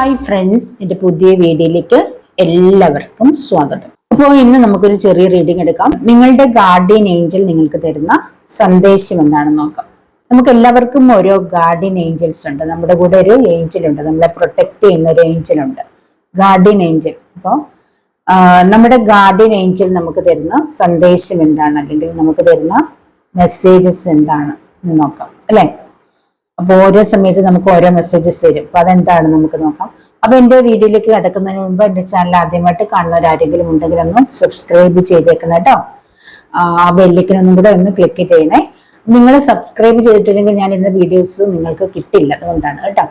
Hi friends, എൻ്റെ പുതിയ വീഡിയോയിലേക്ക് എല്ലാവർക്കും സ്വാഗതം. അപ്പോൾ ഇന്ന് നമുക്കൊരു ചെറിയ റീഡിംഗ് എടുക്കാം. നിങ്ങളുടെ ഗാർഡിയൻ ഏഞ്ചൽ നിങ്ങൾക്ക് തരുന്ന സന്ദേശം എന്താണെന്ന് നോക്കാം. നമുക്ക് എല്ലാവർക്കും ഓരോ ഗാർഡിയൻ ഏഞ്ചൽസ് ഉണ്ട്. നമ്മുടെ കൂടെ ഒരു ഏഞ്ചൽ ഉണ്ട്, നമ്മളെ പ്രൊട്ടക്ട് ചെയ്യുന്ന ഒരു ഏഞ്ചൽ ഉണ്ട്, ഗാർഡിയൻ ഏഞ്ചൽ. അപ്പോൾ നമ്മുടെ ഗാർഡിയൻ ഏഞ്ചൽ നമുക്ക് തരുന്ന സന്ദേശം എന്താണ്, അല്ലെങ്കിൽ നമുക്ക് തരുന്ന മെസ്സേജസ് എന്താണ് എന്ന് നോക്കാം അല്ലെ. അപ്പൊ ഓരോ സമയത്ത് നമുക്ക് ഓരോ മെസ്സേജസ് തരും. അപ്പൊ അതെന്താണ് നമുക്ക് നോക്കാം. അപ്പൊ എന്റെ വീഡിയോയിലേക്ക് കിടക്കുന്നതിന് മുമ്പ് എന്റെ ചാനൽ ആദ്യമായിട്ട് കാണുന്നവരാരെങ്കിലും ഉണ്ടെങ്കിൽ ഒന്ന് സബ്സ്ക്രൈബ് ചെയ്തേക്കണം കേട്ടോ. ആ ബെല്ലിക്കനൊന്നും കൂടെ ഒന്ന് ക്ലിക്ക് ചെയ്യണേ. നിങ്ങൾ സബ്സ്ക്രൈബ് ചെയ്തിട്ടില്ലെങ്കിൽ ഞാൻ ഇടുന്ന വീഡിയോസ് നിങ്ങൾക്ക് കിട്ടില്ല, അതുകൊണ്ടാണ് കേട്ടോ.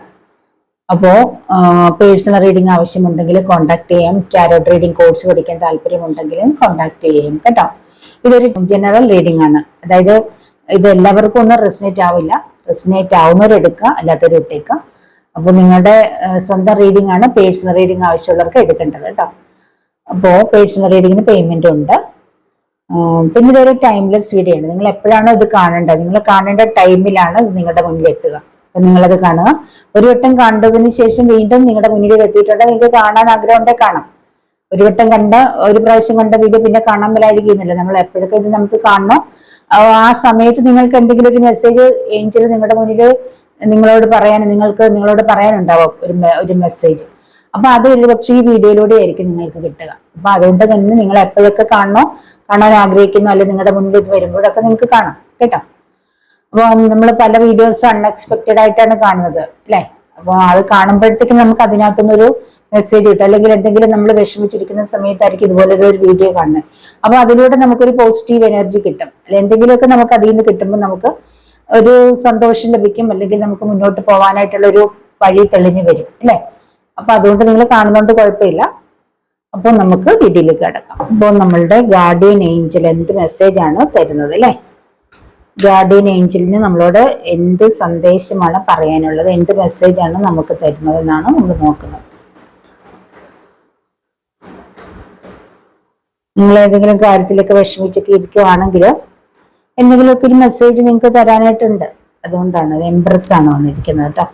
അപ്പോ പേഴ്സണൽ റീഡിംഗ് ആവശ്യമുണ്ടെങ്കിൽ കോൺടാക്ട് ചെയ്യാം. ടാരോട്ട് റീഡിംഗ് കോഴ്സ് പഠിക്കാൻ താല്പര്യമുണ്ടെങ്കിലും കോൺടാക്ട് ചെയ്യാം കേട്ടോ. ഇതൊരു ജനറൽ റീഡിംഗ് ആണ്, അതായത് ഇത് എല്ലാവർക്കും ഒന്നും റെസിനേറ്റ് ആവില്ല. റെസിനേറ്റ് ആവുന്നവരെടുക്കുക, അല്ലാത്തവർ ഇട്ടേക്കുക. അപ്പോൾ നിങ്ങളുടെ സ്വന്തം റീഡിംഗ് ആണ്. പേഴ്സണൽ റീഡിംഗ് ആവശ്യമുള്ളവർക്ക് എടുക്കേണ്ടത് കേട്ടോ. അപ്പോൾ പേഴ്സണൽ റീഡിങ്ങിന് പേയ്മെന്റ് ഉണ്ട്. പിന്നെ ഇതൊരു ടൈംലെസ് വീഡിയോ ആണ്. നിങ്ങൾ എപ്പോഴാണോ ഇത് കാണേണ്ടത്, നിങ്ങൾ കാണേണ്ട ടൈമിലാണ് നിങ്ങളുടെ മുന്നിൽ എത്തുക. അപ്പൊ നിങ്ങളത് കാണുക. ഒരു വട്ടം കണ്ടതിന് ശേഷം വീണ്ടും നിങ്ങളുടെ മുന്നിൽ എത്തിയിട്ടുണ്ടെങ്കിൽ നിങ്ങൾക്ക് കാണാൻ ആഗ്രഹം ഉണ്ടെങ്കിൽ കാണാം. ഒരു പ്രാവശ്യം കണ്ട വീഡിയോ പിന്നെ കാണാൻ മേലായിരിക്കുന്നില്ല. നമ്മൾ എപ്പോഴൊക്കെ ഇത് നമുക്ക് കാണണം, ആ സമയത്ത് നിങ്ങൾക്ക് എന്തെങ്കിലും ഒരു മെസ്സേജ് ഏഞ്ചൽ നിങ്ങളുടെ മുന്നിൽ നിങ്ങളോട് പറയാനുണ്ടാവും ഒരു മെസ്സേജ്. അപ്പൊ അത് ഒരുപക്ഷെ ഈ വീഡിയോയിലൂടെ ആയിരിക്കും നിങ്ങൾക്ക് കിട്ടുക. അപ്പൊ അതുകൊണ്ട് തന്നെ നിങ്ങൾ എപ്പോഴൊക്കെ കാണാൻ ആഗ്രഹിക്കുന്നു, അല്ലെങ്കിൽ നിങ്ങളുടെ മുന്നിൽ ഇത് വരുമ്പോഴൊക്കെ നിങ്ങൾക്ക് കാണാം കേട്ടോ. അപ്പൊ നമ്മൾ പല വീഡിയോസ് അൺഎക്സ്പെക്റ്റഡ് ആയിട്ടാണ് കാണുന്നത് അല്ലെ. അപ്പൊ അത് കാണുമ്പോഴത്തേക്കും നമുക്ക് അതിനകത്തുനിന്നൊരു മെസ്സേജ് കിട്ടും, അല്ലെങ്കിൽ എന്തെങ്കിലും നമ്മൾ വിഷമിച്ചിരിക്കുന്ന സമയത്തായിരിക്കും ഇതുപോലെ ഒരു വീഡിയോ കാണുന്നത്. അപ്പൊ അതിലൂടെ നമുക്കൊരു പോസിറ്റീവ് എനർജി കിട്ടും, അല്ലെ എന്തെങ്കിലുമൊക്കെ നമുക്ക് അതിൽ നിന്ന് കിട്ടുമ്പോൾ നമുക്ക് ഒരു സന്തോഷം ലഭിക്കും, അല്ലെങ്കിൽ നമുക്ക് മുന്നോട്ട് പോകാനായിട്ടുള്ള ഒരു വഴി തെളിഞ്ഞു വരും അല്ലെ. അപ്പൊ അതുകൊണ്ട് നിങ്ങൾ കാണുന്നതുകൊണ്ട് കുഴപ്പമില്ല. അപ്പൊ നമുക്ക് വീഡിയോയിലേക്ക് കിടക്കാം. അപ്പോൾ നമ്മളുടെ ഗാർഡിയൻ ഏഞ്ചൽ എന്ത് മെസ്സേജ് ആണ് തരുന്നത് അല്ലെ. ഗാർഡിയൻ ഏഞ്ചലിന് നമ്മളോട് എന്ത് സന്ദേശമാണ് പറയാനുള്ളത്, എന്ത് മെസ്സേജാണ് നമുക്ക് തരുന്നത് എന്നാണ് നമ്മൾ നോക്കുന്നത്. നിങ്ങൾ ഏതെങ്കിലും കാര്യത്തിലൊക്കെ വിഷമിച്ചൊക്കെ ഇരിക്കുവാണെങ്കിൽ എന്തെങ്കിലുമൊക്കെ ഒരു മെസ്സേജ് നിങ്ങൾക്ക് തരാനായിട്ടുണ്ട്. അതുകൊണ്ടാണ് എംപ്രസ് ആണ് വന്നിരിക്കുന്നത് കേട്ടോ.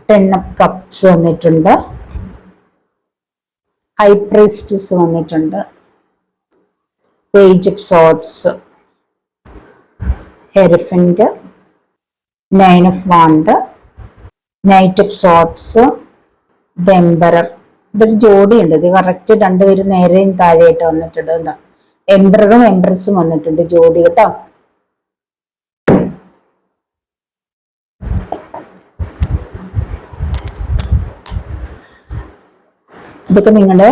10 of Cups വന്നിട്ടുണ്ട്, ഹൈ പ്രീസ്റ്റസ് വന്നിട്ടുണ്ട്, page of swords, hierophant, 9 of Wands, knight of swords, the emperor. ഇതൊരു ജോഡിയുണ്ട്. ഇത് കറക്റ്റ് രണ്ടുപേരും നേരെയും താഴെയായിട്ട് വന്നിട്ടുണ്ട് കേട്ടോ. എംപററും എംപ്രസും വന്നിട്ടുണ്ട് ജോഡി കേട്ടോ. ഇതൊക്കെ നിങ്ങളുടെ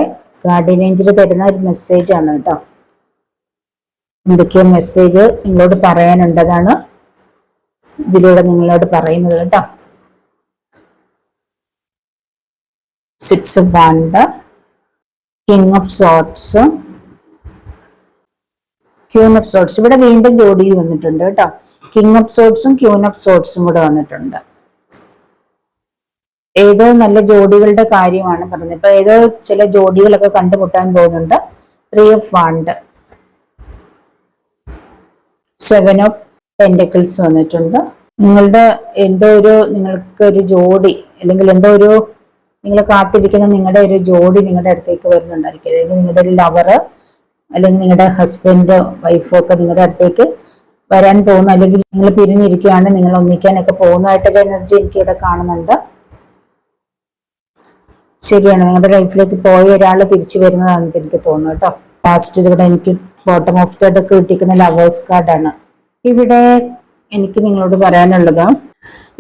ഗാർഡിയൻ ഏഞ്ചൽ തരുന്ന ഒരു മെസ്സേജ് ആണ് കേട്ടോ. എന്തൊക്കെയോ മെസ്സേജ് നിങ്ങളോട് പറയാനുണ്ടതാണ് ഇതിലൂടെ നിങ്ങളോട് പറയുന്നത് കേട്ടോ. 6 of Wands, King of Swords, Queen of Swords. ഇവിടെ വീണ്ടും ജോഡി വന്നിട്ടുണ്ട് കേട്ടോ. കിങ് ഓഫ് സോർഡ്സും ക്യൂൻ ഓഫ് സോർഡ്സും കൂടെ വന്നിട്ടുണ്ട്. ഏതോ നല്ല ജോഡികളുടെ കാര്യമാണ് പറഞ്ഞത്. ഇപ്പൊ ഏതോ ചില ജോഡികളൊക്കെ കണ്ടുമുട്ടാൻ പോകുന്നുണ്ട്. 3 of Wands, 7 of Pentacles വന്നിട്ടുണ്ട്. നിങ്ങൾക്കൊരു ജോഡി, അല്ലെങ്കിൽ നിങ്ങൾ കാത്തിരിക്കുന്ന നിങ്ങളുടെ ഒരു ജോഡി നിങ്ങളുടെ അടുത്തേക്ക് വരുന്നുണ്ടായിരിക്കും. അല്ലെങ്കിൽ നിങ്ങളുടെ ഒരു ലവറ്, അല്ലെങ്കിൽ നിങ്ങളുടെ ഹസ്ബൻഡ് വൈഫോ ഒക്കെ നിങ്ങളുടെ അടുത്തേക്ക് വരാൻ പോകുന്നു, അല്ലെങ്കിൽ നിങ്ങൾ പിരിഞ്ഞിരിക്കുകയാണ്, നിങ്ങൾ ഒന്നിക്കാനൊക്കെ പോകുന്നതായിട്ടൊരു എനർജി എനിക്ക് ഇവിടെ കാണുന്നുണ്ട്. ശരിയാണ്, നിങ്ങളുടെ ലൈഫിലേക്ക് പോയ ഒരാൾ തിരിച്ചു വരുന്നതാണെന്ന് എനിക്ക് തോന്നുന്നു കേട്ടോ. ലാസ്റ്റ് ഇവിടെ എനിക്ക് ബോട്ടം ഓഫ് ദ ഡെക്ക് കിട്ടിക്കുന്ന ലവേഴ്സ് കാർഡാണ്. ഇവിടെ എനിക്ക് നിങ്ങളോട് പറയാനുള്ളത്,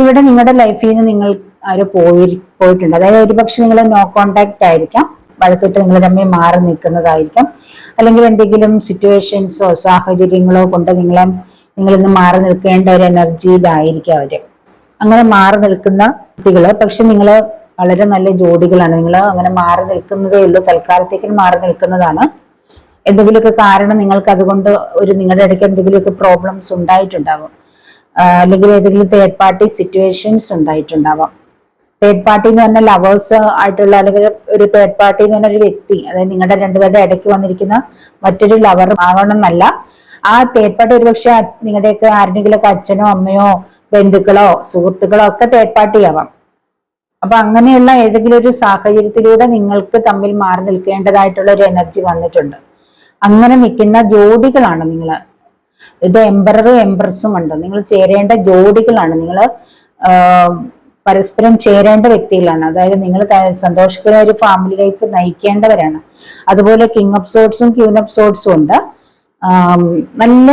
ഇവിടെ നിങ്ങളുടെ ലൈഫിൽ നിന്ന് നിങ്ങൾ ആരോ പോയിട്ടുണ്ട്. അതായത് ഒരുപക്ഷെ നിങ്ങൾ നോ കോണ്ടാക്ട് ആയിരിക്കാം, വഴക്കിട്ട് നിങ്ങൾ തമ്മിൽ മാറി നിൽക്കുന്നതായിരിക്കാം, അല്ലെങ്കിൽ എന്തെങ്കിലും സിറ്റുവേഷൻസോ സാഹചര്യങ്ങളോ കൊണ്ട് നിങ്ങളിന്ന് മാറി നിൽക്കേണ്ട ഒരു എനർജിയിലായിരിക്കും അവര്. അങ്ങനെ മാറി നിൽക്കുന്ന വ്യക്തികള്, പക്ഷെ നിങ്ങൾ വളരെ നല്ല ജോഡികളാണ്. നിങ്ങൾ അങ്ങനെ മാറി നിൽക്കുന്നതേ ഉള്ളൂ, തൽക്കാലത്തേക്ക് മാറി നിൽക്കുന്നതാണ്. എന്തെങ്കിലുമൊക്കെ കാരണം നിങ്ങൾക്ക് അതുകൊണ്ട് നിങ്ങളുടെ ഇടയ്ക്ക് എന്തെങ്കിലുമൊക്കെ പ്രോബ്ലംസ് ഉണ്ടായിട്ടുണ്ടാവും, അല്ലെങ്കിൽ ഏതെങ്കിലും തേർഡ് പാർട്ടി സിറ്റുവേഷൻസ് ഉണ്ടായിട്ടുണ്ടാവാം. തേർഡ് പാർട്ടി എന്ന് പറഞ്ഞാൽ ലവേഴ്സ് ആയിട്ടുള്ള, അല്ലെങ്കിൽ ഒരു തേർഡ് പാർട്ടി എന്ന് പറഞ്ഞ ഒരു വ്യക്തി, അതായത് നിങ്ങളുടെ രണ്ടുപേരുടെ ഇടയ്ക്ക് വന്നിരിക്കുന്ന മറ്റൊരു ലവർ ആകണമെന്നല്ല. ആ തേർഡ് പാർട്ടി ഒരുപക്ഷെ നിങ്ങളുടെയൊക്കെ ആരുടെങ്കിലൊക്കെ അച്ഛനോ അമ്മയോ ബന്ധുക്കളോ സുഹൃത്തുക്കളോ ഒക്കെ തേർഡ് പാർട്ടി ആവാം. അപ്പൊ അങ്ങനെയുള്ള ഏതെങ്കിലും ഒരു സാഹചര്യത്തിലൂടെ നിങ്ങൾക്ക് തമ്മിൽ മാറി നിൽക്കേണ്ടതായിട്ടുള്ള ഒരു എനർജി വന്നിട്ടുണ്ട്. അങ്ങനെ നിൽക്കുന്ന ജോഡികളാണ് നിങ്ങൾ. ഇത് എംപററും എംപ്രസും ഉണ്ട്. നിങ്ങൾ ചേരേണ്ട ജോഡികളാണ്. നിങ്ങൾ പരസ്പരം ചേരേണ്ട വ്യക്തികളാണ്. അതായത് നിങ്ങൾ സന്തോഷകരമായ ഒരു ഫാമിലി ലൈഫ് നയിക്കേണ്ടവരാണ്. അതുപോലെ കിങ് ഓഫ് സോർട്സും ക്യൂൻ ഓഫ് സോർട്സും ഉണ്ട്. നല്ല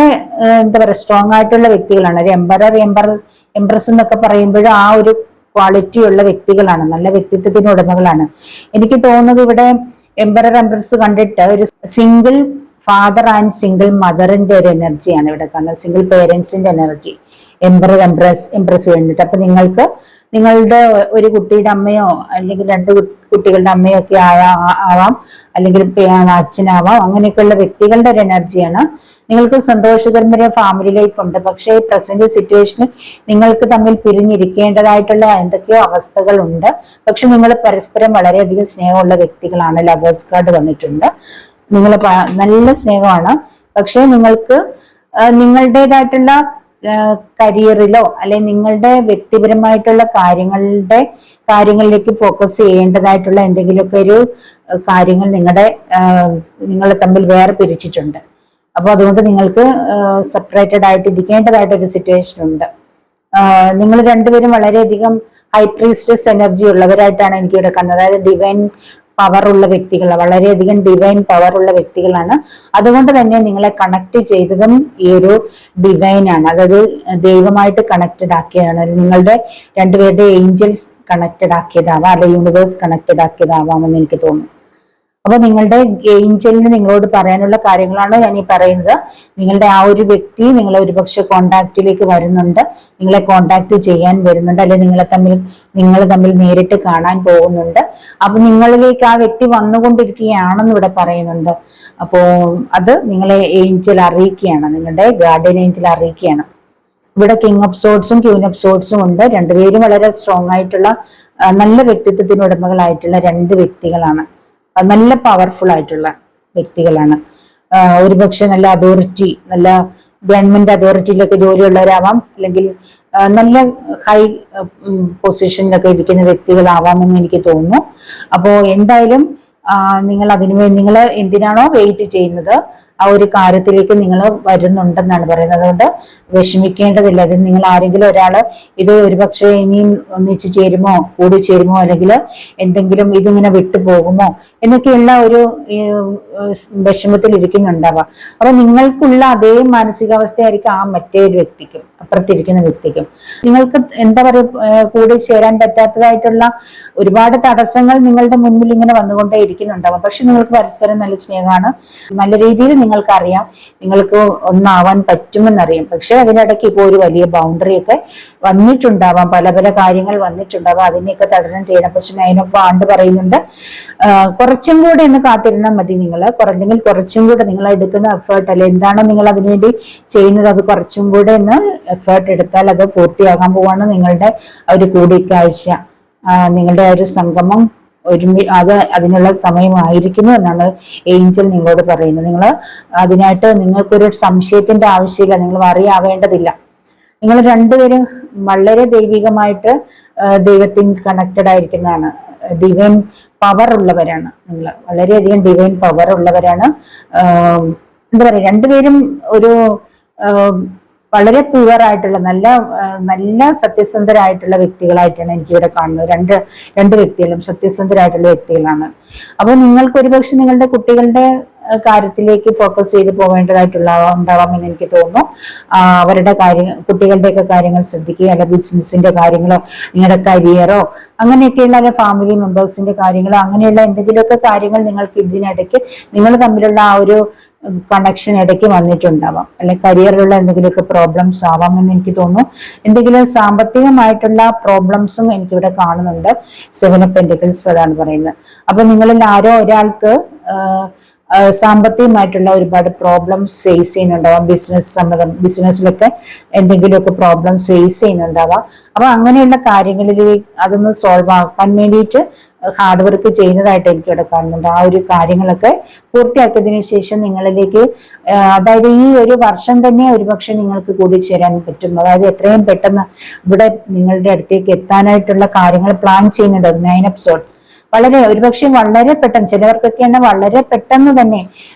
എന്താ പറയുക, സ്ട്രോങ് ആയിട്ടുള്ള വ്യക്തികളാണ്. ഒരു എംപ്രസ് എന്നൊക്കെ പറയുമ്പോൾ ആ ഒരു ക്വാളിറ്റി ഉള്ള വ്യക്തികളാണ്, നല്ല വ്യക്തിത്വത്തിന് ഉടമകളാണ്. എനിക്ക് തോന്നുന്നത് ഇവിടെ എംപറർ എംപ്രസ് കണ്ടിട്ട് ഒരു സിംഗിൾ ഫാദർ ആൻഡ് സിംഗിൾ മദറിന്റെ ഒരു എനർജിയാണ് ഇവിടെ കാണുന്നത്. സിംഗിൾ പേരൻസിന്റെ എനർജി എംപറർ എംപ്രസ് കണ്ടിട്ട്. അപ്പൊ നിങ്ങൾക്ക് നിങ്ങളുടെ ഒരു കുട്ടിയുടെ അമ്മയോ അല്ലെങ്കിൽ രണ്ട് കുട്ടികളുടെ അമ്മയോ ഒക്കെ ആവാം, അല്ലെങ്കിൽ അച്ഛനാവാം. അങ്ങനെയൊക്കെയുള്ള വ്യക്തികളുടെ ഒരു എനർജിയാണ്. നിങ്ങൾക്ക് സന്തോഷകരമായ ഫാമിലി ലൈഫ് ഉണ്ട്. പക്ഷേ പ്രസന്റ് സിറ്റുവേഷനിൽ നിങ്ങൾക്ക് തമ്മിൽ പിരിഞ്ഞിരിക്കേണ്ടതായിട്ടുള്ള എന്തൊക്കെയോ അവസ്ഥകളുണ്ട്. പക്ഷെ നിങ്ങൾ പരസ്പരം വളരെയധികം സ്നേഹമുള്ള വ്യക്തികളാണ്. ലവേഴ്സ് കാർഡ് വന്നിട്ടുണ്ട്. നിങ്ങൾ നല്ല സ്നേഹമാണ്. പക്ഷെ നിങ്ങൾക്ക് നിങ്ങളുടേതായിട്ടുള്ള കരിയറിലോ അല്ലെങ്കിൽ നിങ്ങളുടെ വ്യക്തിപരമായിട്ടുള്ള കാര്യങ്ങളിലേക്ക് ഫോക്കസ് ചെയ്യേണ്ടതായിട്ടുള്ള എന്തെങ്കിലുമൊക്കെ ഒരു കാര്യങ്ങൾ നിങ്ങളെ തമ്മിൽ വേറെ പിരിച്ചിട്ടുണ്ട്. അപ്പൊ അതുകൊണ്ട് നിങ്ങൾക്ക് സെപ്പറേറ്റഡ് ആയിട്ട് ഇരിക്കേണ്ടതായിട്ടൊരു സിറ്റുവേഷൻ ഉണ്ട്. നിങ്ങൾ രണ്ടുപേരും വളരെയധികം ഹൈ പ്രീസ്റ്റസ് എനർജി ഉള്ളവരായിട്ടാണ് എനിക്കിവിടെ കാണുന്നത്. അതായത് ഡിവൈൻ പവർ ഉള്ള വ്യക്തികൾ, വളരെയധികം ഡിവൈൻ പവർ ഉള്ള വ്യക്തികളാണ്. അതുകൊണ്ട് തന്നെ നിങ്ങളെ കണക്ട് ചെയ്തതും ഈ ഒരു ഡിവൈൻ ആണ്. അതായത് ദൈവമായിട്ട് കണക്റ്റഡ് ആക്കിയതാണ്. നിങ്ങളുടെ രണ്ടുപേരുടെ ഏഞ്ചൽസ് കണക്റ്റഡ് ആക്കിയതാവാം, അല്ലെ യൂണിവേഴ്സ് കണക്റ്റഡ് ആക്കിയതാവാമെന്ന് എനിക്ക് തോന്നുന്നു. അപ്പൊ നിങ്ങളുടെ ഏഞ്ചലിന് നിങ്ങളോട് പറയാനുള്ള കാര്യങ്ങളാണ് ഞാൻ ഈ പറയുന്നത്. നിങ്ങളുടെ ആ ഒരു വ്യക്തി നിങ്ങളെ ഒരുപക്ഷെ കോണ്ടാക്റ്റിലേക്ക് വരുന്നുണ്ട്, നിങ്ങളെ കോണ്ടാക്ട് ചെയ്യാൻ വരുന്നുണ്ട്, അല്ലെങ്കിൽ നിങ്ങൾ തമ്മിൽ നേരിട്ട് കാണാൻ പോകുന്നുണ്ട്. അപ്പൊ നിങ്ങളിലേക്ക് ആ വ്യക്തി വന്നുകൊണ്ടിരിക്കുകയാണെന്ന് ഇവിടെ പറയുന്നുണ്ട്. അപ്പോ അത് നിങ്ങളെ ഏഞ്ചൽ അറിയിക്കുകയാണ്, നിങ്ങളുടെ ഗാർഡിയൻ ഏഞ്ചൽ അറിയിക്കുകയാണ്. ഇവിടെ കിങ് ഓഫ് സോർട്സും ക്യൂൻ ഓഫ് സോർട്സും ഉണ്ട്. രണ്ടുപേരും വളരെ സ്ട്രോങ് ആയിട്ടുള്ള നല്ല വ്യക്തിത്വത്തിന് ഉടമകളായിട്ടുള്ള രണ്ട് വ്യക്തികളാണ്. നല്ല പവർഫുൾ ആയിട്ടുള്ള വ്യക്തികളാണ്. ഒരുപക്ഷെ നല്ല അതോറിറ്റി, നല്ല ഗവൺമെന്റ് അതോറിറ്റിയിലൊക്കെ ജോലിയുള്ളവരാവാം, അല്ലെങ്കിൽ നല്ല ഹൈ പൊസിഷനിലൊക്കെ ഇരിക്കുന്ന വ്യക്തികളാവാമെന്ന് എനിക്ക് തോന്നുന്നു. അപ്പോ എന്തായാലും നിങ്ങൾ എന്തിനാണോ വെയിറ്റ് ചെയ്യുന്നത് ആ ഒരു കാര്യത്തിലേക്ക് നിങ്ങൾ വരുന്നുണ്ടെന്നാണ് പറയുന്നത്. അതുകൊണ്ട് വിഷമിക്കേണ്ടതില്ല. അത് നിങ്ങൾ ആരെങ്കിലും ഒരാള് ഇത് ഒരുപക്ഷെ ഇനിയും ഒന്നിച്ചു ചേരുമോ, കൂടി ചേരുമോ, അല്ലെങ്കിൽ എന്തെങ്കിലും ഇതിങ്ങനെ വിട്ടുപോകുമോ എന്നൊക്കെയുള്ള ഒരു വിഷമത്തിൽ ഇരിക്കുന്നുണ്ടാവാം. അപ്പൊ നിങ്ങൾക്കുള്ള അതേ മാനസികാവസ്ഥയായിരിക്കും ആ മറ്റേ ഒരു വ്യക്തിക്കും, അപ്പുറത്തിരിക്കുന്ന വ്യക്തിക്കും. നിങ്ങൾക്ക് എന്താ പറയുക, കൂടി ചേരാൻ പറ്റാത്തതായിട്ടുള്ള ഒരുപാട് തടസ്സങ്ങൾ നിങ്ങളുടെ മുന്നിൽ ഇങ്ങനെ വന്നുകൊണ്ടേ ഇരിക്കുന്നുണ്ടാവാം. പക്ഷെ നിങ്ങൾക്ക് പരസ്പരം നല്ല സ്നേഹമാണ്. നല്ല രീതിയിൽ നിങ്ങൾക്കറിയാം നിങ്ങൾക്ക് ഒന്നാവാൻ പറ്റുമെന്നറിയാം. പക്ഷെ അതിനിടയ്ക്ക് ഇപ്പോൾ ഒരു വലിയ ബൗണ്ടറി ഒക്കെ വന്നിട്ടുണ്ടാവാം, പല പല കാര്യങ്ങൾ വന്നിട്ടുണ്ടാവാം. അതിനെയൊക്കെ തടണം ചെയ്യണം. പക്ഷെ അതിനൊപ്പം ആണ്ട് പറയുന്നുണ്ട്, കുറച്ചും കൂടെ ഒന്ന് കാത്തിരുന്നാൽ മതി. അല്ലെങ്കിൽ കുറച്ചും കൂടെ നിങ്ങൾ എടുക്കുന്ന എഫേർട്ട്, അല്ലെ എന്താണോ നിങ്ങൾ അതിനുവേണ്ടി ചെയ്യുന്നത്, അത് കുറച്ചും കൂടെ ഒന്ന് എഫേർട്ട് എടുത്താൽ അത് പൂർത്തിയാകാൻ പോവാണ്. നിങ്ങളുടെ ഒരു കൂടിക്കാഴ്ച, നിങ്ങളുടെ ഒരു സംഗമം അതിനുള്ള സമയമായിരിക്കുന്നു എന്നാണ് ഏഞ്ചൽ നിങ്ങളോട് പറയുന്നത്. നിങ്ങൾ അതിനായിട്ട് നിങ്ങൾക്കൊരു സംശയത്തിന്റെ ആവശ്യമില്ല, നിങ്ങൾ അറിയാവേണ്ടതില്ല. നിങ്ങൾ രണ്ടുപേരും വളരെ ദൈവികമായിട്ട് ദൈവത്തിന് കണക്റ്റഡ് ആയിരിക്കുന്നതാണ്. ഡിവൈൻ പവർ ഉള്ളവരാണ്. നിങ്ങൾ വളരെയധികം ഡിവൈൻ പവർ ഉള്ളവരാണ്. എന്താ പറയുക, രണ്ടുപേരും ഒരു വളരെ പ്യുവർ ആയിട്ടുള്ള നല്ല സത്യസന്ധരായിട്ടുള്ള വ്യക്തികളായിട്ടാണ് എനിക്കിവിടെ കാണുന്നത്. രണ്ട് വ്യക്തികളും സത്യസന്ധരായിട്ടുള്ള വ്യക്തികളാണ്. അപ്പൊ നിങ്ങൾക്ക് ഒരുപക്ഷെ നിങ്ങളുടെ കുട്ടികളുടെ കാര്യത്തിലേക്ക് ഫോക്കസ് ചെയ്ത് ഉണ്ടാവാമെന്ന് എനിക്ക് തോന്നുന്നു. അവരുടെ കുട്ടികളുടെയൊക്കെ കാര്യങ്ങൾ ശ്രദ്ധിക്കുക, അല്ല ബിസിനസിന്റെ കാര്യങ്ങളോ നിങ്ങളുടെ കരിയറോ അങ്ങനെയൊക്കെയുള്ള അല്ല ഫാമിലി മെമ്പേഴ്സിന്റെ കാര്യങ്ങളോ അങ്ങനെയുള്ള എന്തെങ്കിലുമൊക്കെ കാര്യങ്ങൾ നിങ്ങൾക്ക് ഇതിനിടയ്ക്ക് നിങ്ങൾ തമ്മിലുള്ള ആ ഒരു കണക്ഷൻ ഇടയ്ക്ക് വന്നിട്ടുണ്ടാവാം. അല്ലെ കരിയറിലുള്ള എന്തെങ്കിലുമൊക്കെ പ്രോബ്ലംസ് ആവാമെന്ന് എനിക്ക് തോന്നുന്നു. എന്തെങ്കിലും സാമ്പത്തികമായിട്ടുള്ള പ്രോബ്ലംസും എനിക്കിവിടെ കാണുന്നുണ്ട്. 7 of Pentacles അതാണ് പറയുന്നത്. അപ്പൊ നിങ്ങളിൽ ആരോ ഒരാൾക്ക് സാമ്പത്തികമായിട്ടുള്ള ഒരുപാട് പ്രോബ്ലംസ് ഫേസ് ചെയ്യുന്നുണ്ടാവാം. ബിസിനസ്സിലൊക്കെ എന്തെങ്കിലുമൊക്കെ പ്രോബ്ലംസ് ഫേസ് ചെയ്യുന്നുണ്ടാവാം. അപ്പൊ അങ്ങനെയുള്ള കാര്യങ്ങളിൽ അതൊന്ന് സോൾവ് ആക്കാൻ വേണ്ടിയിട്ട് ഹാർഡ് വർക്ക് ചെയ്യുന്നതായിട്ട് എനിക്ക് ഇവിടെ കാണുന്നുണ്ട്. ആ ഒരു കാര്യങ്ങളൊക്കെ പൂർത്തിയാക്കിയതിനു ശേഷം നിങ്ങളിലേക്ക് അതായത് ഈ ഒരു വർഷം തന്നെ ഒരുപക്ഷെ നിങ്ങൾക്ക് കൂടി ചേരാൻ പറ്റും. അതായത് എത്രയും പെട്ടെന്ന് ഇവിടെ നിങ്ങളുടെ അടുത്തേക്ക് എത്താനായിട്ടുള്ള കാര്യങ്ങൾ പ്ലാൻ ചെയ്യുന്നുണ്ട്. 9 എപ്പിസോഡ് ഒരുപക്ഷെ വളരെ പെട്ടെന്ന്, ചിലവർക്കൊക്കെ തന്നെ വളരെ പെട്ടെന്ന് തന്നെ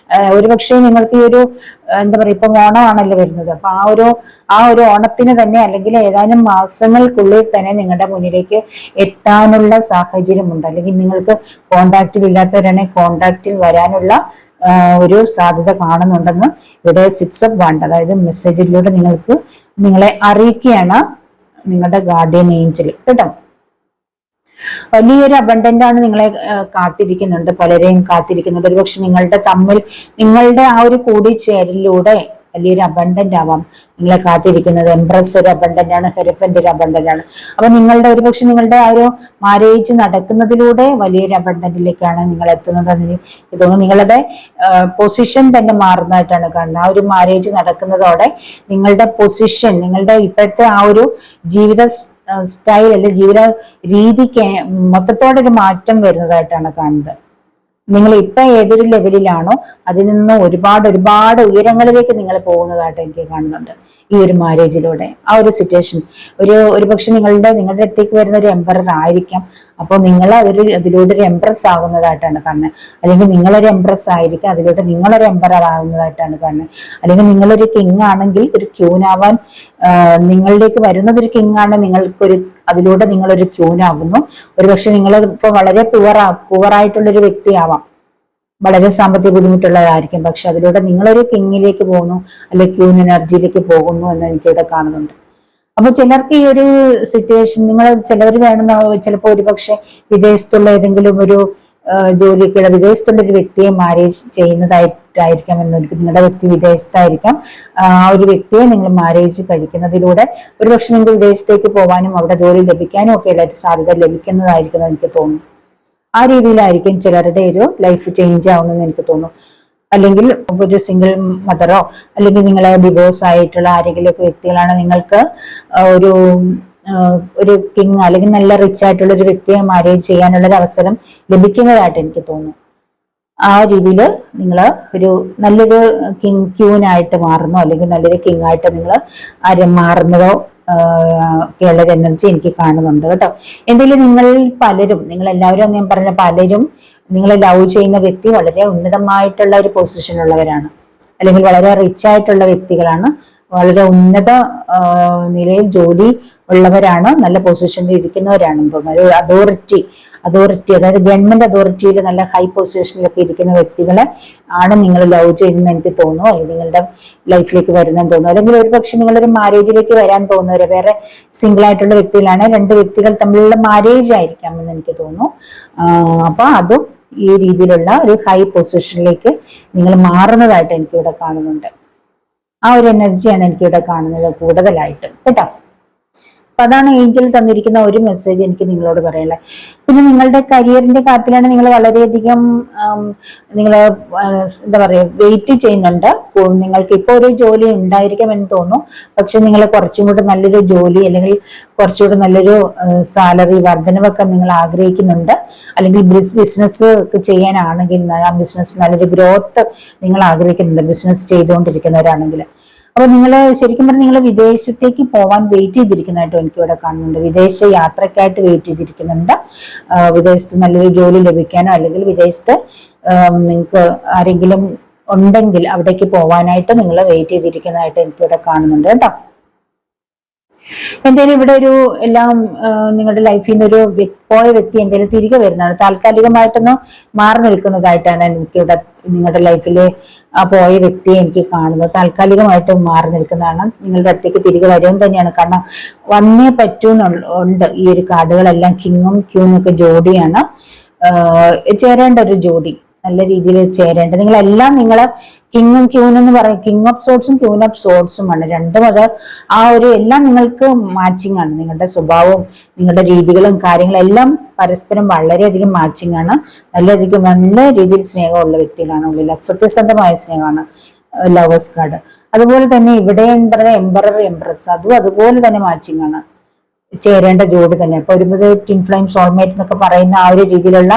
ഒരുപക്ഷെ നിങ്ങൾക്ക് ഈ ഒരു എന്താ പറയുക, ഇപ്പൊ ഓണമാണല്ലോ വരുന്നത്. അപ്പൊ ആ ഒരു ഓണത്തിന് തന്നെ അല്ലെങ്കിൽ ഏതാനും മാസങ്ങൾക്കുള്ളിൽ തന്നെ നിങ്ങളുടെ മുന്നിലേക്ക് എത്താനുള്ള സാഹചര്യമുണ്ട്. അല്ലെങ്കിൽ നിങ്ങൾക്ക് കോണ്ടാക്റ്റിൽ ഇല്ലാത്തവരാണെങ്കിൽ കോണ്ടാക്റ്റിൽ വരാനുള്ള ഒരു സാധ്യത കാണുന്നുണ്ടെന്ന് ഇവിടെ 6 ഓഫ് വാണ്ട്, അതായത് മെസ്സേജിലൂടെ നിങ്ങളെ അറിയിക്കുകയാണ് നിങ്ങളുടെ ഗാർഡിയൻ ഏഞ്ചൽ കേട്ടോ. വലിയൊരു അബണ്ടന്റ് ആണ് നിങ്ങളെ കാത്തിരിക്കുന്നുണ്ട്, പലരെയും കാത്തിരിക്കുന്നുണ്ട്. ഒരുപക്ഷെ നിങ്ങളുടെ ആ ഒരു കൂടിച്ചേരലിലൂടെ വലിയൊരു അബണ്ടന്റ് ആവാം നിങ്ങളെ കാത്തിരിക്കുന്നത്. എംപ്രസ് ഒരു അബണ്ടന്റ് ആണ്, ഹെറഫന്റ് ഒരു അബണ്ടന്റ് ആണ്. അപ്പൊ ഒരുപക്ഷെ നിങ്ങളുടെ ആ ഒരു മാരേജ് നടക്കുന്നതിലൂടെ വലിയൊരു അബണ്ടന്റിലേക്കാണ് നിങ്ങൾ എത്തുന്നതെന്ന് എനിക്ക് തോന്നുന്നു. നിങ്ങളുടെ പൊസിഷൻ തന്നെ മാറുന്നതായിട്ടാണ് കാണുന്നത്. ആ ഒരു മാരേജ് നടക്കുന്നതോടെ നിങ്ങളുടെ പൊസിഷൻ, നിങ്ങളുടെ ഇപ്പോഴത്തെ ആ ഒരു ജീവിത സ്റ്റൈൽ അല്ലെ ജീവിത രീതിക്ക് മൊത്തത്തോടെ ഒരു മാറ്റം വരുന്നതായിട്ടാണ് കാണുന്നത്. നിങ്ങൾ ഇപ്പൊ ഏതൊരു ലെവലിലാണോ അതിൽ നിന്ന് ഒരുപാട് ഉയരങ്ങളിലേക്ക് നിങ്ങൾ പോകുന്നതായിട്ട് എനിക്ക് കാണുന്നുണ്ട് ഈ ഒരു മാരേജിലൂടെ. ആ ഒരു സിറ്റുവേഷൻ ഒരുപക്ഷെ നിങ്ങളുടെ അടുത്തേക്ക് വരുന്ന ഒരു എംപറർ ആയിരിക്കാം. അപ്പോൾ നിങ്ങൾ അതിലൂടെ ഒരു എംപ്രസ് ആകുന്നതായിട്ടാണ് കാണുന്നത്. അല്ലെങ്കിൽ നിങ്ങളൊരു എംപ്രസ് ആയിരിക്കാം, അതിലൂടെ നിങ്ങളൊരു എംപറർ ആകുന്നതായിട്ടാണ് കാണുന്നത്. അല്ലെങ്കിൽ നിങ്ങളൊരു കിങ് ആണെങ്കിൽ ഒരു ക്യൂൻ ആവാൻ നിങ്ങളിലേക്ക് വരുന്നത് ഒരു കിങ് ആണ്, അതിലൂടെ നിങ്ങളൊരു ക്യൂൻ ആകുന്നു. ഒരുപക്ഷെ നിങ്ങൾ ഇപ്പൊ വളരെ പുവറായിട്ടുള്ളൊരു വ്യക്തിയാവാം, വളരെ സാമ്പത്തിക ബുദ്ധിമുട്ടുള്ളതായിരിക്കും. പക്ഷെ അതിലൂടെ നിങ്ങളൊരു കിങ്ങിലേക്ക് പോകുന്നു, അല്ലെങ്കിൽ ക്യൂൻ എനർജിയിലേക്ക് പോകുന്നു എന്ന് എനിക്കിവിടെ കാണുന്നുണ്ട്. അപ്പൊ ചിലർക്ക് ഈ ഒരു സിറ്റുവേഷൻ ചിലവർ ചിലപ്പോൾ ഒരുപക്ഷെ വിദേശത്തുള്ള ഏതെങ്കിലും ഒരു ജോലിക്കുള്ള വിദേശത്തുള്ള ഒരു വ്യക്തിയെ മാരേജ് ചെയ്യുന്നതായിട്ടായിരിക്കാം എന്നൊരു, നിങ്ങളുടെ വ്യക്തി വിദേശത്തായിരിക്കാം. ആ ഒരു വ്യക്തിയെ നിങ്ങൾ മാരേജ് കഴിക്കുന്നതിലൂടെ ഒരുപക്ഷെ നിങ്ങൾക്ക് വിദേശത്തേക്ക് പോകാനും അവിടെ ജോലി ലഭിക്കാനും ഒക്കെ ഉള്ള ഒരു സാധ്യത ലഭിക്കുന്നതായിരിക്കും എനിക്ക് തോന്നുന്നു. ആ രീതിയിലായിരിക്കും ചിലരുടെ ഒരു ലൈഫ് ചേഞ്ച് ആവുന്നെന്ന് എനിക്ക് തോന്നുന്നു. അല്ലെങ്കിൽ ഒരു സിംഗിൾ മദറോ അല്ലെങ്കിൽ നിങ്ങളെ ഡിവോഴ്സ് ആയിട്ടുള്ള ആരെങ്കിലും ഒക്കെ വ്യക്തികളാണ് നിങ്ങൾക്ക് ഒരു കിങ് അല്ലെങ്കിൽ നല്ല റിച്ച് ആയിട്ടുള്ള ഒരു വ്യക്തിയെ മാരേജ് ചെയ്യാനുള്ള ഒരു അവസരം ലഭിക്കുന്നതായിട്ട് എനിക്ക് തോന്നുന്നു. ആ രീതിയിൽ നിങ്ങൾ നല്ലൊരു ക്യൂനായിട്ട് മാറുന്നോ അല്ലെങ്കിൽ നല്ലൊരു കിങ് ആയിട്ട് നിങ്ങൾ മാറുന്നതോ ഒക്കെയുള്ള എനർജി എനിക്ക് കാണുന്നുണ്ട് കേട്ടോ. എന്തെങ്കിലും നിങ്ങൾ എല്ലാവരും ഞാൻ പറഞ്ഞ പലരും നിങ്ങളെ ലവ് ചെയ്യുന്ന വ്യക്തി വളരെ ഉന്നതമായിട്ടുള്ള ഒരു പൊസിഷനുള്ളവരാണ്, അല്ലെങ്കിൽ വളരെ റിച്ച് ആയിട്ടുള്ള വ്യക്തികളാണ്, വളരെ ഉന്നത നിലയിൽ ജോലി ഉള്ളവരാണ്, നല്ല പൊസിഷനിൽ ഇരിക്കുന്നവരാണെന്ന് തോന്നുന്നു. ഒരു അതോറിറ്റി അതായത് ഗവൺമെന്റ് അതോറിറ്റിയിൽ നല്ല ഹൈ പൊസിഷനിലൊക്കെ ഇരിക്കുന്ന വ്യക്തികളെ ആണ് നിങ്ങൾ ലവ് ചെയ്യുന്നത് എനിക്ക് തോന്നുന്നു, അല്ലെങ്കിൽ നിങ്ങളുടെ ലൈഫിലേക്ക് വരുന്നെന്ന് തോന്നുന്നു. അല്ലെങ്കിൽ ഒരുപക്ഷെ നിങ്ങളൊരു മാരേജിലേക്ക് വരാൻ തോന്നുന്നവര് വേറെ സിംഗിൾ ആയിട്ടുള്ള വ്യക്തികളാണ്, 2 വ്യക്തികൾ തമ്മിലുള്ള മാരേജ് ആയിരിക്കാം എന്ന് എനിക്ക് തോന്നുന്നു. അപ്പൊ അതും ഈ രീതിയിലുള്ള ഒരു ഹൈ പൊസിഷനിലേക്ക് നിങ്ങൾ മാറുന്നതായിട്ട് എനിക്കിവിടെ കാണുന്നുണ്ട്. ആ ഒരു എനർജിയാണ് എനിക്കിവിടെ കാണുന്നത് കൂടുതലായിട്ട് കേട്ടോ. അപ്പൊ അതാണ് ഏഞ്ചൽ തന്നിരിക്കുന്ന ഒരു മെസ്സേജ് എനിക്ക് നിങ്ങളോട് പറയാനുള്ളത്. പിന്നെ നിങ്ങളുടെ കരിയറിന്റെ കാര്യത്തിലാണ് നിങ്ങൾ വളരെയധികം എന്താ പറയുക വെയിറ്റ് ചെയ്യുന്നുണ്ട്. നിങ്ങൾക്ക് ഇപ്പോൾ ഒരു ജോലി ഉണ്ടായിരിക്കാം എന്ന് തോന്നുന്നു, പക്ഷെ നിങ്ങൾ കുറച്ചും കൂടെ നല്ലൊരു ജോലി അല്ലെങ്കിൽ കുറച്ചുകൂടെ നല്ലൊരു സാലറി വർധനവൊക്കെ നിങ്ങൾ ആഗ്രഹിക്കുന്നുണ്ട്. അല്ലെങ്കിൽ ബിസിനസ് ഒക്കെ ചെയ്യാനാണെങ്കിൽ ആ ബിസിനസ് നല്ലൊരു ഗ്രോത്ത് നിങ്ങൾ ആഗ്രഹിക്കുന്നുണ്ട്, ബിസിനസ് ചെയ്തുകൊണ്ടിരിക്കുന്നവരാണെങ്കിൽ. അപ്പൊ നിങ്ങൾ ശരിക്കും പറഞ്ഞാൽ നിങ്ങൾ വിദേശത്തേക്ക് പോവാൻ വെയിറ്റ് ചെയ്തിരിക്കുന്നതായിട്ടും എനിക്ക് ഇവിടെ കാണുന്നുണ്ട്. വിദേശ യാത്രക്കായിട്ട് വെയിറ്റ് ചെയ്തിരിക്കുന്നുണ്ട്. വിദേശത്ത് നല്ലൊരു ജോലി ലഭിക്കാനോ അല്ലെങ്കിൽ വിദേശത്ത് നിങ്ങൾക്ക് ആരെങ്കിലും ഉണ്ടെങ്കിൽ അവിടേക്ക് പോവാനായിട്ട് നിങ്ങൾ വെയിറ്റ് ചെയ്തിരിക്കുന്നതായിട്ട് എനിക്കിവിടെ കാണുന്നുണ്ട് കേട്ടോ. എന്തായാലും ഇവിടെ എല്ലാം നിങ്ങളുടെ ലൈഫിൽ നിന്ന് പോയ വ്യക്തി എന്തെങ്കിലും തിരികെ വരുന്നതാണ്. താൽക്കാലികമായിട്ടൊന്ന് മാറി നിൽക്കുന്നതായിട്ടാണ് എനിക്കിവിടെ നിങ്ങളുടെ ലൈഫില് പോയ വ്യക്തിയെ എനിക്ക് കാണുന്നത്. താൽക്കാലികമായിട്ട് മാറി നിൽക്കുന്നതാണ്, നിങ്ങളുടെ അടുത്തേക്ക് തിരികെ വരും തന്നെയാണ്. കാരണം വന്നേ പറ്റൂന്നുണ്ട്. ഈ ഒരു കാർഡുകളെല്ലാം കിങ്ങും ക്യൂനും ഒക്കെ ജോഡിയാണ്, ചേരേണ്ട ഒരു ജോഡി, നല്ല രീതിയിൽ ചേരേണ്ടത്. നിങ്ങളെല്ലാം കിങ്ങും ക്യൂനും എന്ന് പറയും, കിങ് ഓഫ് സോർട്സും ക്യൂൻ ഓഫ് സോർട്സും ആണ്. രണ്ടും അത് എല്ലാം നിങ്ങൾക്ക് മാച്ചിങ് ആണ്. നിങ്ങളുടെ സ്വഭാവവും നിങ്ങളുടെ രീതികളും കാര്യങ്ങളും എല്ലാം പരസ്പരം വളരെയധികം മാച്ചിങ് ആണ്, നല്ല രീതിയിൽ സ്നേഹമുള്ള വ്യക്തികളാണ് ഉള്ളിൽ, സത്യസന്ധമായ സ്നേഹമാണ് ലവേഴ്സ് കാർഡ്. അതുപോലെ തന്നെ ഇവിടെ പറഞ്ഞ എംബറർ എംപ്രസ്, അതും അതുപോലെ തന്നെ മാച്ചിങ് ആണ്, ചേരേണ്ട ജോഡി തന്നെ. അപ്പൊ ഒരു ട്വിൻ ഫ്ലെയിം സോൾമേറ്റ് എന്നൊക്കെ പറയുന്ന ആ ഒരു രീതിയിലുള്ള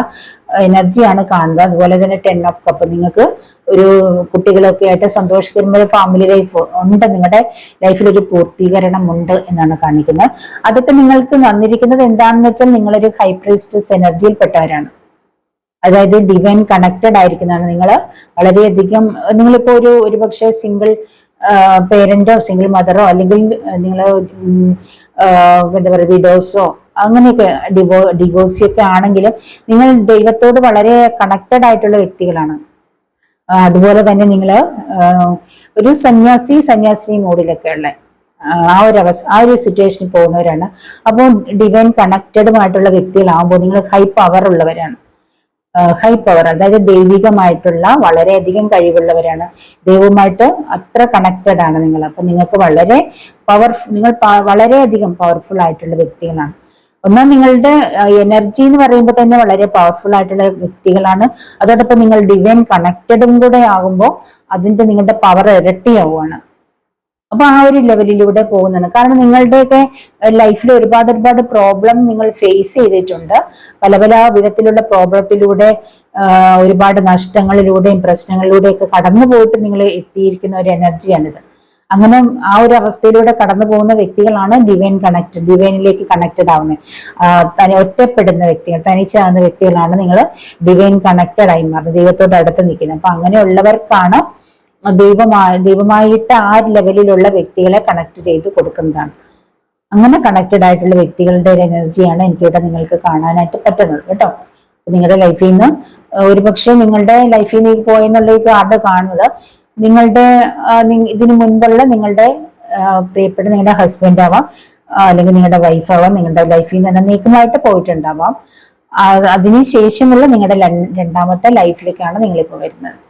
എനർജിയാണ് കാണുന്നത്. അതുപോലെ തന്നെ 10 ഓഫ് കപ്പ്, നിങ്ങൾക്ക് ഒരു കുട്ടികളൊക്കെ ആയിട്ട് സന്തോഷകരമായ ഫാമിലി ലൈഫ് ഉണ്ട്, നിങ്ങളുടെ ലൈഫിൽ ഒരു പൂർത്തീകരണം ഉണ്ട് എന്നാണ് കാണിക്കുന്നത്. അതൊക്കെ നിങ്ങൾക്ക് വന്നിരിക്കുന്നത് എന്താണെന്ന് വെച്ചാൽ നിങ്ങളൊരു ഹൈ പ്രീസ്റ്റസ് എനർജിയിൽപ്പെട്ടവരാണ്, അതായത് ഡിവൈൻ കണക്റ്റഡ് ആയിരിക്കുന്നതാണ് നിങ്ങൾ. വളരെയധികം നിങ്ങളിപ്പോ ഒരുപക്ഷെ സിംഗിൾ പേരന്റോ സിംഗിൾ മദറോ അല്ലെങ്കിൽ നിങ്ങൾ എന്താ പറയുക വിഡോസോ അങ്ങനെയൊക്കെ ഡിവോഴ്സിയൊക്കെ ആണെങ്കിലും നിങ്ങൾ ദൈവത്തോട് വളരെ കണക്റ്റഡ് ആയിട്ടുള്ള വ്യക്തികളാണ്. അതുപോലെ തന്നെ നിങ്ങൾ ഒരു സന്യാസിനി മോഡിലൊക്കെ ഉള്ള ആ ഒരു സിറ്റുവേഷനിൽ പോകുന്നവരാണ്. അപ്പോൾ ഡിവൈൻ കണക്റ്റഡുമായിട്ടുള്ള വ്യക്തികളാകുമ്പോൾ നിങ്ങൾ ഹൈ പവർ ഉള്ളവരാണ്. ഹൈ പവർ അതായത് ദൈവികമായിട്ടുള്ള വളരെയധികം കഴിവുള്ളവരാണ്, ദൈവവുമായിട്ട് അത്ര കണക്റ്റഡ് ആണ് നിങ്ങൾ. അപ്പൊ നിങ്ങൾക്ക് നിങ്ങൾ വളരെയധികം പവർഫുൾ ആയിട്ടുള്ള വ്യക്തികളാണ്. ഒന്നാം നിങ്ങളുടെ എനർജി എന്ന് പറയുമ്പോൾ തന്നെ വളരെ പവർഫുൾ ആയിട്ടുള്ള വ്യക്തികളാണ്. അതോടൊപ്പം നിങ്ങൾ ഡിവൈൻ കണക്റ്റഡും കൂടെ ആകുമ്പോൾ അതിന്റെ നിങ്ങളുടെ പവർ ഇരട്ടിയാവുകയാണ്. അപ്പൊ ആ ഒരു ലെവലിലൂടെ പോകുന്നതാണ്. കാരണം നിങ്ങളുടെയൊക്കെ ലൈഫിൽ ഒരുപാട് പ്രോബ്ലം നിങ്ങൾ ഫേസ് ചെയ്തിട്ടുണ്ട്. പല വിധത്തിലുള്ള പ്രോബ്ലത്തിലൂടെ ഒരുപാട് നഷ്ടങ്ങളിലൂടെയും പ്രശ്നങ്ങളിലൂടെയൊക്കെ കടന്നു പോയിട്ട് നിങ്ങൾ എത്തിയിരിക്കുന്ന ഒരു എനർജിയാണിത്. അങ്ങനെ ആ ഒരു അവസ്ഥയിലൂടെ കടന്നു പോകുന്ന വ്യക്തികളാണ് ഡിവൈനിലേക്ക് കണക്റ്റഡ് ആവുന്നത്. ഒറ്റപ്പെടുന്ന വ്യക്തികൾ, തനിച്ചാകുന്ന വ്യക്തികളാണ് നിങ്ങൾ ഡിവൈൻ കണക്റ്റഡ് ആയി മാറുന്നത്, ദൈവത്തോട് അടുത്ത് നിൽക്കുന്നത്. അപ്പൊ അങ്ങനെയുള്ളവർക്കാണ് ദൈവമായിട്ട് ആ ലെവലിലുള്ള വ്യക്തികളെ കണക്ട് ചെയ്ത് കൊടുക്കുന്നതാണ്. അങ്ങനെ കണക്റ്റഡ് ആയിട്ടുള്ള വ്യക്തികളുടെ ഒരു എനർജിയാണ് എനിക്കിവിടെ നിങ്ങൾക്ക് കാണാനായിട്ട് പറ്റുന്നത് കേട്ടോ. നിങ്ങളുടെ ലൈഫിൽ നിന്ന് ഒരുപക്ഷെ നിങ്ങളുടെ ലൈഫിൽ നിന്ന് പോയെന്നുള്ള ഈ കാർഡ് കാണുന്നത് നിങ്ങളുടെ ഇതിനു മുൻപുള്ള നിങ്ങളുടെ പ്രിയപ്പെട്ട നിങ്ങളുടെ ഹസ്ബൻഡ് ആവാം, അല്ലെങ്കിൽ നിങ്ങളുടെ വൈഫ് ആവാം, നിങ്ങളുടെ ലൈഫിൽ നിന്ന് നീക്കമായിട്ട് പോയിട്ടുണ്ടാവാം. അതിനുശേഷമുള്ള നിങ്ങളുടെ രണ്ടാമത്തെ ലൈഫിലേക്കാണ് നിങ്ങളിപ്പോൾ വരുന്നത്.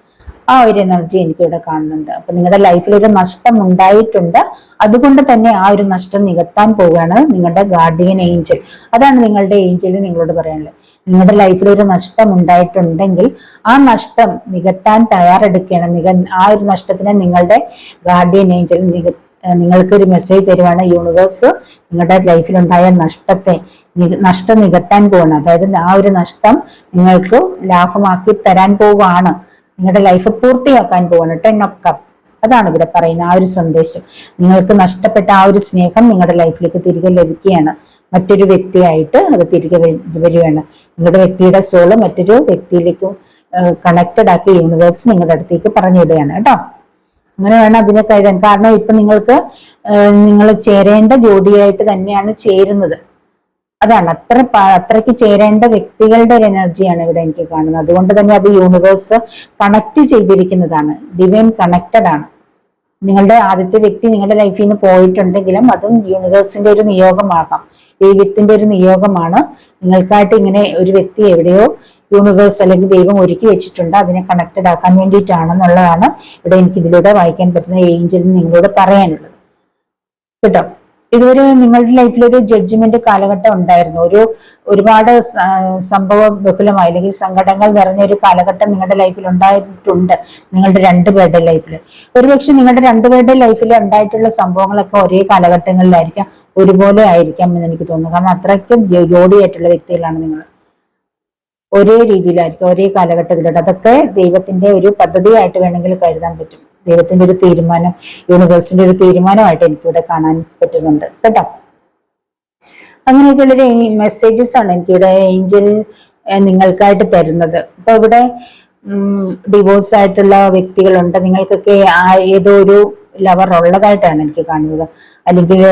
ആ ഒരു എനർജി എനിക്കിവിടെ കാണുന്നുണ്ട്. അപ്പൊ നിങ്ങളുടെ ലൈഫിൽ ഒരു നഷ്ടം ഉണ്ടായിട്ടുണ്ട്, അതുകൊണ്ട് തന്നെ ആ ഒരു നഷ്ടം നികത്താൻ പോവുകയാണ് നിങ്ങളുടെ ഗാർഡിയൻ ഏഞ്ചൽ. അതാണ് നിങ്ങളുടെ ഏഞ്ചൽ നിങ്ങളോട് പറയാനുള്ളത്. നിങ്ങളുടെ ലൈഫിൽ ഒരു നഷ്ടം ഉണ്ടായിട്ടുണ്ടെങ്കിൽ ആ നഷ്ടം നികത്താൻ തയ്യാറെടുക്കുകയാണ്. ആ ഒരു നഷ്ടത്തിന് നിങ്ങളുടെ ഗാർഡിയൻ ഏഞ്ചൽ നിങ്ങൾക്കൊരു മെസ്സേജ് തരുവാണ്. യൂണിവേഴ്സ് നിങ്ങളുടെ ലൈഫിലുണ്ടായ നഷ്ടം നികത്താൻ പോവാണ്. അതായത് ആ ഒരു നഷ്ടം നിങ്ങൾക്ക് ലാഭമാക്കി തരാൻ പോവുകയാണ്, നിങ്ങളുടെ ലൈഫ് പൂർത്തിയാക്കാൻ പോവാണ്. 10 ഓഫ് കപ്പ്, അതാണ് ഇവിടെ പറയുന്ന ആ ഒരു സന്ദേശം. നിങ്ങൾക്ക് നഷ്ടപ്പെട്ട ആ ഒരു സ്നേഹം നിങ്ങളുടെ ലൈഫിലേക്ക് തിരികെ ലഭിക്കുകയാണ്. മറ്റൊരു വ്യക്തിയായിട്ട് അത് തിരികെ വരികയാണ്. നിങ്ങളുടെ വ്യക്തിയുടെ സോള് മറ്റൊരു വ്യക്തിയിലേക്കും കണക്റ്റഡ് ആക്കി യൂണിവേഴ്സ് നിങ്ങളുടെ അടുത്തേക്ക് പറഞ്ഞു വിടുകയാണ് കേട്ടോ. അങ്ങനെ വേണം അതിനെ കരുതാൻ. കാരണം ഇപ്പൊ നിങ്ങൾ ചേരേണ്ട ജോഡിയായിട്ട് തന്നെയാണ് ചേരുന്നത്. അതാണ് അത്രയ്ക്ക് ചേരേണ്ട വ്യക്തികളുടെ ഒരു എനർജിയാണ് ഇവിടെ എനിക്ക് കാണുന്നത്. അതുകൊണ്ട് തന്നെ അത് യൂണിവേഴ്സ് കണക്ട് ചെയ്തിരിക്കുന്നതാണ്, ഡിവൈൻ കണക്റ്റഡ് ആണ്. നിങ്ങളുടെ ആദ്യത്തെ വ്യക്തി നിങ്ങളുടെ ലൈഫിൽ നിന്ന് പോയിട്ടുണ്ടെങ്കിലും അതും യൂണിവേഴ്സിന്റെ ഒരു നിയോഗമാകാം, ദൈവത്തിന്റെ ഒരു നിയോഗമാണ്. നിങ്ങൾക്കായിട്ട് ഇങ്ങനെ ഒരു വ്യക്തി എവിടെയോ യൂണിവേഴ്സ് അല്ലെങ്കിൽ ദൈവം ഒരുക്കി വെച്ചിട്ടുണ്ട്, അതിനെ കണക്റ്റഡ് ആക്കാൻ വേണ്ടിയിട്ടാണെന്നുള്ളതാണ് ഇവിടെ എനിക്ക് ഇതിലൂടെ വായിക്കാൻ പറ്റുന്ന ഏഞ്ചലിന് നിങ്ങളോട് പറയാനുള്ളത് കേട്ടോ. ഇതുവരെ നിങ്ങളുടെ ലൈഫിൽ ഒരു ജഡ്ജ്മെന്റ് കാലഘട്ടം ഉണ്ടായിരുന്നു, ഒരുപാട് സംഭവ ബഹുലമായി അല്ലെങ്കിൽ സങ്കടങ്ങൾ നിറഞ്ഞ ഒരു കാലഘട്ടം നിങ്ങളുടെ ലൈഫിൽ ഉണ്ടായിട്ടുണ്ട്. നിങ്ങളുടെ രണ്ടുപേരുടെ ലൈഫിൽ ഒരുപക്ഷെ നിങ്ങളുടെ രണ്ടുപേരുടെ ലൈഫിൽ ഉണ്ടായിട്ടുള്ള സംഭവങ്ങളൊക്കെ ഒരേ കാലഘട്ടങ്ങളിലായിരിക്കാം, ഒരുപോലെ ആയിരിക്കാം എന്ന് എനിക്ക് തോന്നുന്നു. കാരണം അത്രയ്ക്കും ജോഡിയായിട്ടുള്ള വ്യക്തികളാണ് നിങ്ങൾ. ഒരേ രീതിയിലായിരിക്കും, ഒരേ കാലഘട്ടത്തിലോട്ട്. അതൊക്കെ ദൈവത്തിന്റെ ഒരു പദ്ധതിയായിട്ട് വേണമെങ്കിൽ കരുതാൻ പറ്റും. ദൈവത്തിന്റെ ഒരു തീരുമാനം, യൂണിവേഴ്സിന്റെ ഒരു തീരുമാനമായിട്ട് എനിക്കിവിടെ കാണാൻ പറ്റുന്നുണ്ട് കേട്ടോ. അങ്ങനെയൊക്കെയുള്ളൊരു മെസ്സേജസ് ആണ് എനിക്കിവിടെ ഏഞ്ചൽ നിങ്ങൾക്കായിട്ട് തരുന്നത്. അപ്പൊ ഇവിടെ ഡിവോഴ്സ് ആയിട്ടുള്ള വ്യക്തികളുണ്ട്, നിങ്ങൾക്കൊക്കെ ഏതോ ഒരു ലവർ ഉള്ളതായിട്ടാണ് എനിക്ക് കാണുന്നത്. അല്ലെങ്കിൽ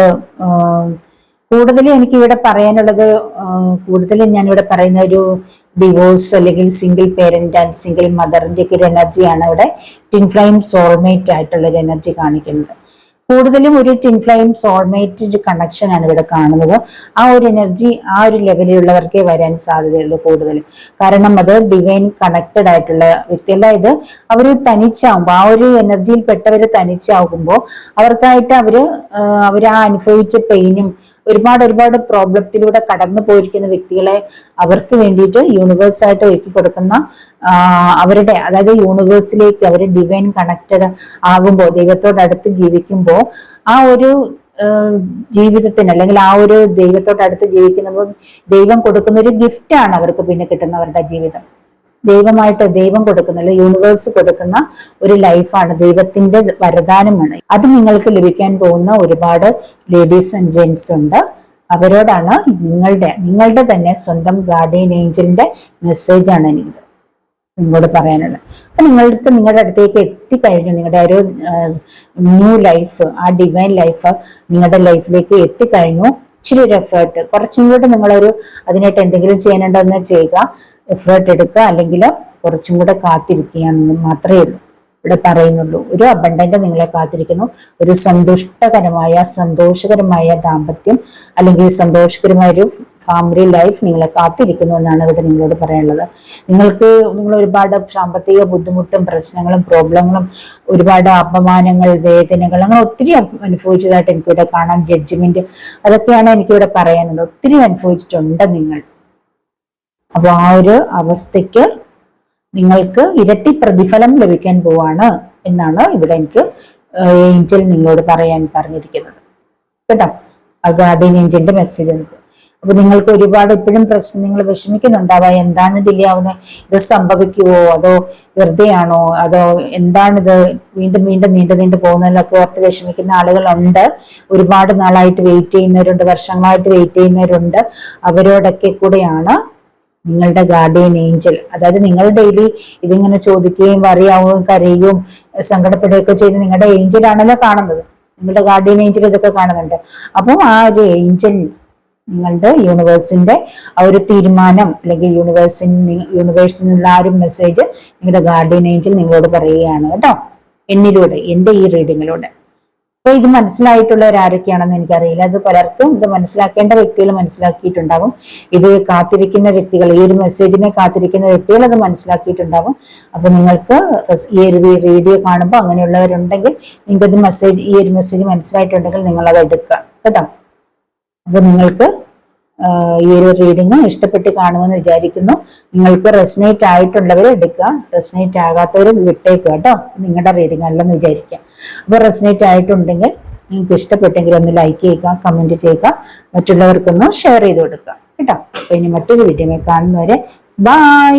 കൂടുതലും എനിക്കിവിടെ പറയാനുള്ളത്, കൂടുതലും ഞാനിവിടെ പറയുന്ന ഒരു ഡിവോഴ്സ് അല്ലെങ്കിൽ സിംഗിൾ പേരന്റ് ആൻഡ് സിംഗിൾ മദറിന്റെ ഒക്കെ ഒരു എനർജിയാണ് ഇവിടെ ട്വിൻ ഫ്ലെയിം സോൾമേറ്റ് ആയിട്ടുള്ള ഒരു എനർജി കാണിക്കുന്നത്. കൂടുതലും ഒരു ട്വിൻ ഫ്ലെയിം സോൾമേറ്റ് കണക്ഷൻ ആണ് ഇവിടെ കാണുന്നത്. ആ ഒരു എനർജി ആ ഒരു ലെവലിലുള്ളവർക്കേ വരാൻ സാധ്യതയുള്ളൂ കൂടുതലും. കാരണം അത് ഡിവൈൻ കണക്റ്റഡ് ആയിട്ടുള്ള വ്യക്തിയല്ല. ഇത് അവര് തനിച്ചാവുമ്പോൾ, ആ ഒരു എനർജിയിൽ പെട്ടവര് തനിച്ചാകുമ്പോൾ അവർക്കായിട്ട് അവര് ആ അനുഭവിച്ച പെയിനും ഒരുപാട് പ്രോബ്ലത്തിലൂടെ കടന്നു പോയിരിക്കുന്ന വ്യക്തികളെ അവർക്ക് വേണ്ടിയിട്ട് യൂണിവേഴ്സായിട്ട് ഒരുക്കി കൊടുക്കുന്ന അവരുടെ, അതായത് യൂണിവേഴ്സിലേക്ക് അവർ ഡിവൈൻ കണക്റ്റഡ് ആകുമ്പോൾ, ദൈവത്തോടടുത്ത് ജീവിക്കുമ്പോൾ ആ ഒരു ജീവിതത്തിന്, അല്ലെങ്കിൽ ആ ഒരു ദൈവത്തോടടുത്ത് ജീവിക്കുമ്പോൾ ദൈവം കൊടുക്കുന്ന ഒരു ഗിഫ്റ്റാണ് അവർക്ക് പിന്നെ കിട്ടുന്നവരുടെ ജീവിതം. ദൈവം കൊടുക്കുന്ന, അല്ലെങ്കിൽ യൂണിവേഴ്സ് കൊടുക്കുന്ന ഒരു ലൈഫാണ്, ദൈവത്തിന്റെ വരദാനമാണ്. അത് നിങ്ങൾക്ക് ലഭിക്കാൻ പോകുന്ന ഒരുപാട് ലേഡീസ് ആൻഡ് ജെന്റ്സ് ഉണ്ട്. അവരോടാണ് നിങ്ങളുടെ തന്നെ സ്വന്തം ഗാർഡിയൻ ഏഞ്ചലിന്റെ മെസ്സേജാണ് എനിക്ക് നിങ്ങളോട് പറയാനുള്ളത്. അപ്പൊ നിങ്ങൾക്ക് നിങ്ങളുടെ അടുത്തേക്ക് എത്തിക്കഴിഞ്ഞു, നിങ്ങളുടെ ഒരു ന്യൂ ലൈഫ്, ആ ഡിവൈൻ ലൈഫ് നിങ്ങളുടെ ലൈഫിലേക്ക് എത്തിക്കഴിഞ്ഞു. ഇച്ചിരി ഒരു എഫേർട്ട്, കുറച്ചും കൂടെ നിങ്ങളൊരു അതിനായിട്ട് എന്തെങ്കിലും ചെയ്യാനുണ്ടോ എന്ന് ചെയ്യുക, എഫേർട്ട് എടുക്കുക, അല്ലെങ്കിൽ കുറച്ചും കൂടെ കാത്തിരിക്കുക എന്ന് മാത്രമേ ഉള്ളൂ ഇവിടെ പറയുന്നുള്ളൂ. ഒരു അബണ്ടന്റ് നിങ്ങളെ കാത്തിരിക്കുന്നു, ഒരു സന്തോഷകരമായ ദാമ്പത്യം, അല്ലെങ്കിൽ സന്തോഷകരമായ ഒരു ഫാമിലി ലൈഫ് നിങ്ങളെ കാത്തിരിക്കുന്നു എന്നാണ് ഇവിടെ നിങ്ങളോട് പറയാനുള്ളത്. നിങ്ങൾ ഒരുപാട് സാമ്പത്തിക ബുദ്ധിമുട്ടും പ്രശ്നങ്ങളും പ്രോബ്ലങ്ങളും ഒരുപാട് അപമാനങ്ങൾ, വേദനകൾ, അങ്ങനെ ഒത്തിരി അനുഭവിച്ചതായിട്ട് എനിക്കിവിടെ കാണാം. ജഡ്ജ്മെന്റ്, അതൊക്കെയാണ് എനിക്കിവിടെ പറയാനുള്ളത്. ഒത്തിരി അനുഭവിച്ചിട്ടുണ്ട് നിങ്ങൾ. അപ്പൊ ആ ഒരു അവസ്ഥയ്ക്ക് നിങ്ങൾക്ക് ഇരട്ടി പ്രതിഫലം ലഭിക്കാൻ പോവാണ് എന്നാണ് ഇവിടെ എനിക്ക് ഏഞ്ചൽ നിങ്ങളോട് പറഞ്ഞിരിക്കുന്നത് കേട്ടോ. ആ ഗാർഡിയൻ ഏഞ്ചലിന്റെ മെസ്സേജ് എനിക്ക്. അപ്പൊ നിങ്ങൾക്ക് ഒരുപാട് ഇപ്പോഴും പ്രശ്നം, നിങ്ങൾ വിഷമിക്കുന്നുണ്ടാവാം. എന്താണ് ഡിലേ ആവുന്നത്? ഇത് സംഭവിക്കുവോ, അതോ വെറുതെ ആണോ, അതോ എന്താണിത് വീണ്ടും നീണ്ടു പോകുന്നതിലൊക്കെ ഓർത്ത് വിഷമിക്കുന്ന ആളുകളുണ്ട്. ഒരുപാട് നാളായിട്ട് വെയിറ്റ് ചെയ്യുന്നവരുണ്ട്, വർഷങ്ങളായിട്ട് വെയിറ്റ് ചെയ്യുന്നവരുണ്ട്. അവരോടൊക്കെ കൂടെയാണ് നിങ്ങളുടെ ഗാർഡിയൻ ഏഞ്ചൽ. അതായത് നിങ്ങൾ ഡെയിലി ഇതിങ്ങനെ ചോദിക്കുകയും വറിയാവുകയും കരയുകയും സങ്കടപ്പെടുകയൊക്കെ ചെയ്ത് നിങ്ങളുടെ ഏഞ്ചൽ ആണല്ലോ കാണുന്നത്. നിങ്ങളുടെ ഗാർഡിയൻ ഏഞ്ചൽ ഇതൊക്കെ കാണുന്നുണ്ട്. അപ്പം ആ ഒരു ഏഞ്ചൽ നിങ്ങളുടെ യൂണിവേഴ്സിന്റെ ആ ഒരു തീരുമാനം, അല്ലെങ്കിൽ യൂണിവേഴ്സിൽ നിന്നുള്ള ആ ഒരു മെസ്സേജ് നിങ്ങളുടെ ഗാർഡിയൻ ഏഞ്ചൽ നിങ്ങളോട് പറയുകയാണ് കേട്ടോ, എന്നിലൂടെ, എന്റെ ഈ റീഡിങ്ങിലൂടെ. അപ്പൊ ഇത് മനസ്സിലായിട്ടുള്ളവരാരൊക്കെയാണെന്ന് എനിക്കറിയില്ല. അത് പലർക്കും ഇത് മനസ്സിലാക്കേണ്ട വ്യക്തികൾ മനസ്സിലാക്കിയിട്ടുണ്ടാവും. ഇത് കാത്തിരിക്കുന്ന വ്യക്തികൾ, ഈ ഒരു മെസ്സേജിനെ കാത്തിരിക്കുന്ന വ്യക്തികൾ അത് മനസ്സിലാക്കിയിട്ടുണ്ടാവും. അപ്പൊ നിങ്ങൾക്ക് ഈ ഒരു വീഡിയോ കാണുമ്പോൾ അങ്ങനെയുള്ളവരുണ്ടെങ്കിൽ, നിങ്ങൾക്ക് ഈ ഒരു മെസ്സേജ് മനസ്സിലായിട്ടുണ്ടെങ്കിൽ നിങ്ങൾ അത് എടുക്കുക കേട്ടോ. അപ്പൊ നിങ്ങൾക്ക് ഈ ഒരു റീഡിങ് ഇഷ്ടപ്പെട്ട് കാണുമെന്ന് വിചാരിക്കുന്നു. നിങ്ങൾക്ക് റെസനേറ്റ് ആയിട്ടുള്ളവർ എടുക്കുക, റെസനേറ്റ് ആകാത്തവർ വിട്ടേക്കുക കേട്ടോ. നിങ്ങളുടെ റീഡിങ് അല്ലെന്ന് വിചാരിക്കുക. അപ്പൊ റെസനേറ്റ് ആയിട്ടുണ്ടെങ്കിൽ, നിങ്ങൾക്ക് ഇഷ്ടപ്പെട്ടെങ്കിൽ ഒന്ന് ലൈക്ക് ചെയ്യുക, കമന്റ് ചെയ്യുക, മറ്റുള്ളവർക്കൊന്ന് ഷെയർ ചെയ്ത് കൊടുക്കുക കേട്ടോ. അപ്പൊ ഇനി മറ്റൊരു വീഡിയോ കാണുന്നവരെ ബൈ.